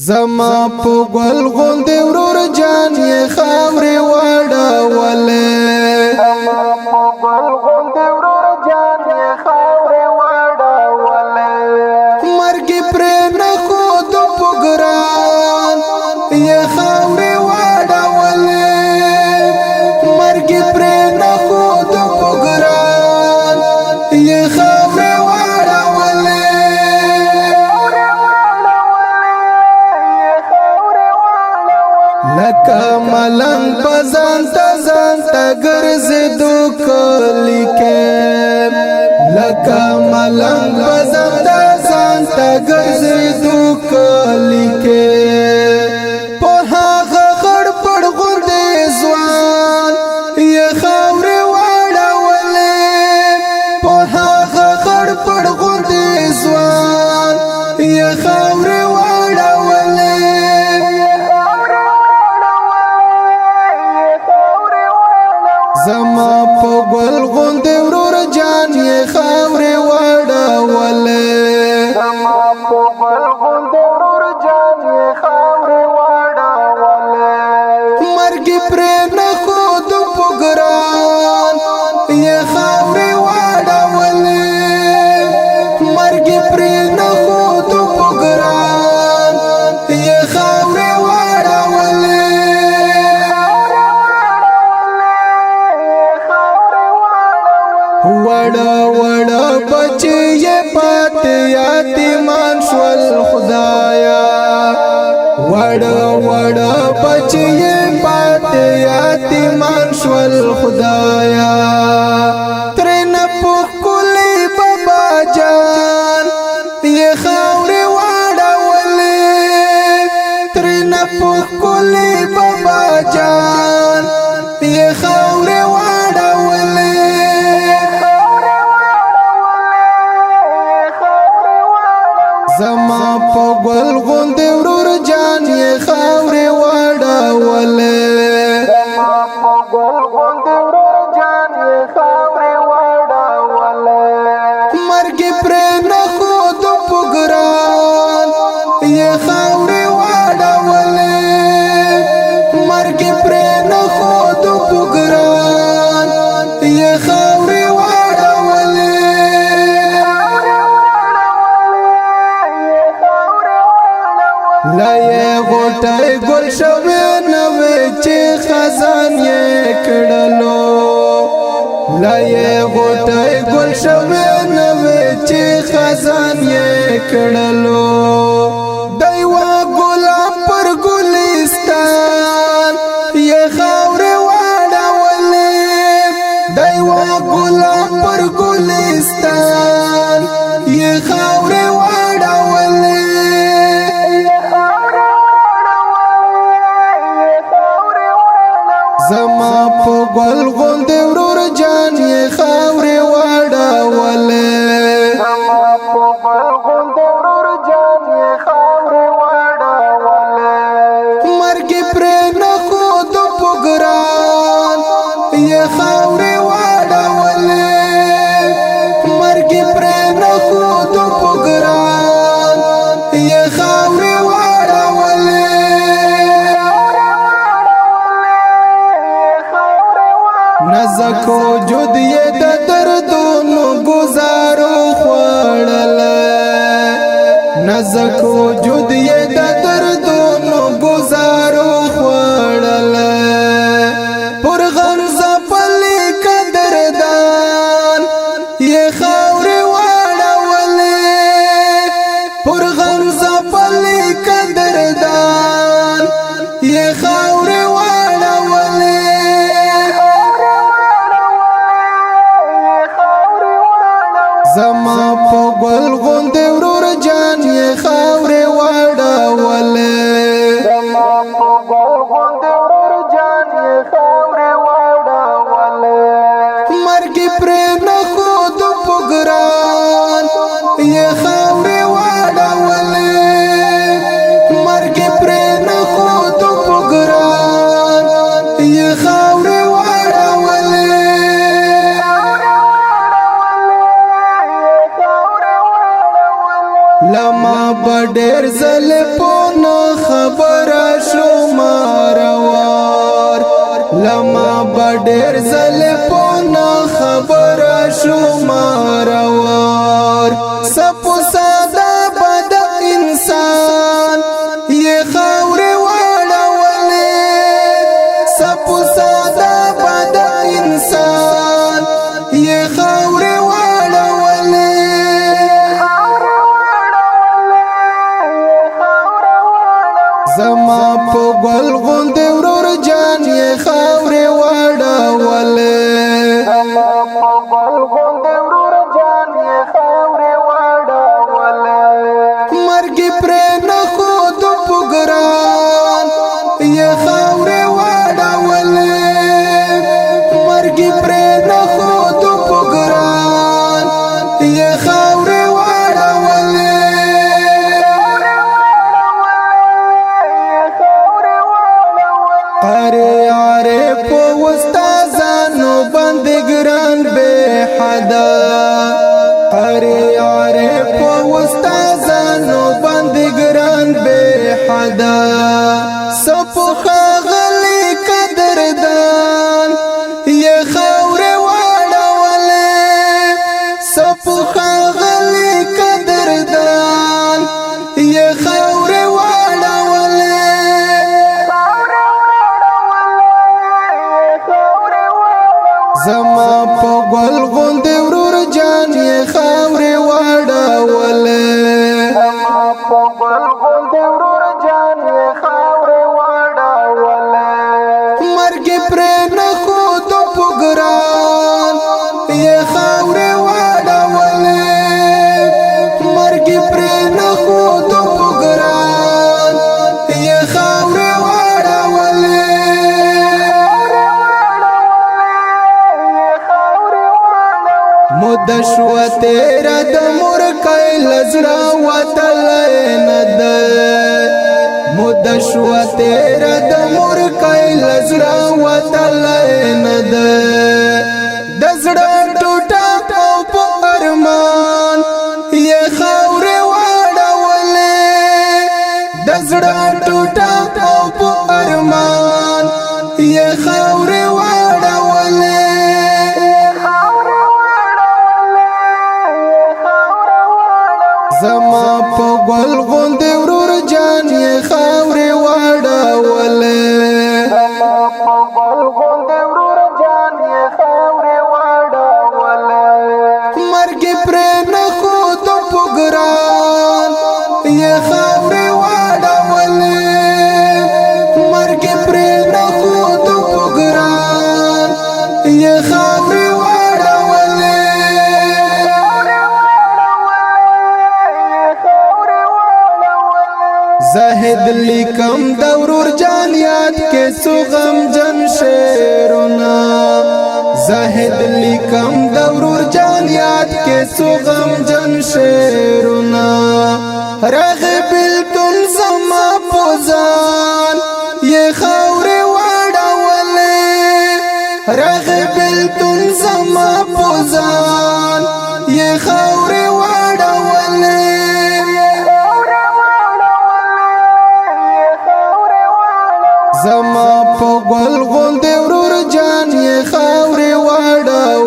زما په ګل غوندې ورور جان یې خاورې واړولې زما په ګل غوندې ورور جان یې خاورې واړولې مرګ پرې نه خود په ګران یې خاورې واړولې مرګ پرې نه خود په ګران یې خاورې لکه ملنګ بزان تا ګرځېدو کلی کې لکه ملنګ بزان تا ګرځېدو کلی کې په هغه غړ پړ غوندې ځوان یې خاورې واړولې په هغه غړ پړ غوندې ځوان یې خاورې زما په ګل غوندې ورور جان یې خاورې واړولې زما په ګل غوندې ورور جان یې خاورې واړولې مرګ پرې نه خود په ګران یې خاورې واړولې مرګ پرې نه خود په ګران یې خاورې وړه وړه بچي یې پاتې یتیمان شول خدایا وړه وړه بچي یې پاتې یتیمان شول خدایا ترنه په کلی بابا جان یې خاورې واړولې ترنه په کلی بابا جان یې خاورې زما په ګل غوندې ورور جان یې خاورې واړولې زما په ګل غوندې ورور جان یې خاورې واړولې مرګ پرې نه خود په ګران یې خاورې واړولې مرګ پرې نه خود په ګران یې خاورې لایې غوټۍ ګل شوې نوې چې خزان یې کړلو لایې غوټۍ ګل شوې نوې چې خزان یې کړلو دایوا ګلاب پر ګلستان یې خاورې واړولې دایوا ګلاب پر ګلستان یې خاورې واړولې زما په ګل غوندې ورور جان یې خاورې واړولې زما په ګل غوندې ورور جان یې خاورې واړولې مرګ پرې نه خود په ګران یې خاورې واړولې مرګ پرې نه خود په ګران یې خاورې نزکو جود یې د دردونو گزارو خوړلې نزکو جود یې د دردونو گزارو خوړلې پر غم زپلې ډېر زلفونه خبر شمار ور سپو ساده بد انسان یہ خاور وړولې سپو ساده بد انسان یہ خاور زما په ګل غوند ورور جان یې خاورې واړولې زما په ګل غوند ورور جان یې خاورې واړولې مرګ پرې نه خود په ګران یې خاورې واړولې مرګ پرې نه خود په ګران یې خاورې قاری عارف و استازانو باندې ګران بے حدا قاری عارف و استازانو باندې ګران بے حدا سپو خاغلی قدردان یہ خاور واړولې سپو خاغلی قدردان یہ خاور زما په ګل غوند ورور جان یې خاورې واړولې زما په ګل غوند ورور جان یې خاورې واړولې مرګ پرې نه خود په ګران یې خاورې واړولې مرګ پرې نه خود په ګران یې خاورې مد شو تیرا د مور کای لزړه وتلې ند مد شو تیرا د مور کای لزړه وتلې ند د زړه ټوټه په ارمان یې خاورې واړولې د زړه ټوټه په ارمان یې خاورې واړولې زما په ګل غوند ورور جان یې خاورې واړولې زما په ګل غوند ورور جان یې خاورې واړولې مرګ پرې نه خود په ګران یې خاورې واړولې مرګ پرې نه خود په ګران یې خاورې زاهد لیکم دورور جان یاد کے سغم جن شیرنا زاهد لیکم دورور جان یاد کے سغم جن شیرنا رغبل تن زما پوزان یہ خاورې واړولې رغبل تن زما پوزان یہ خاورې واړولې زما په ګل غوند ورور جان یې خاورې واړولې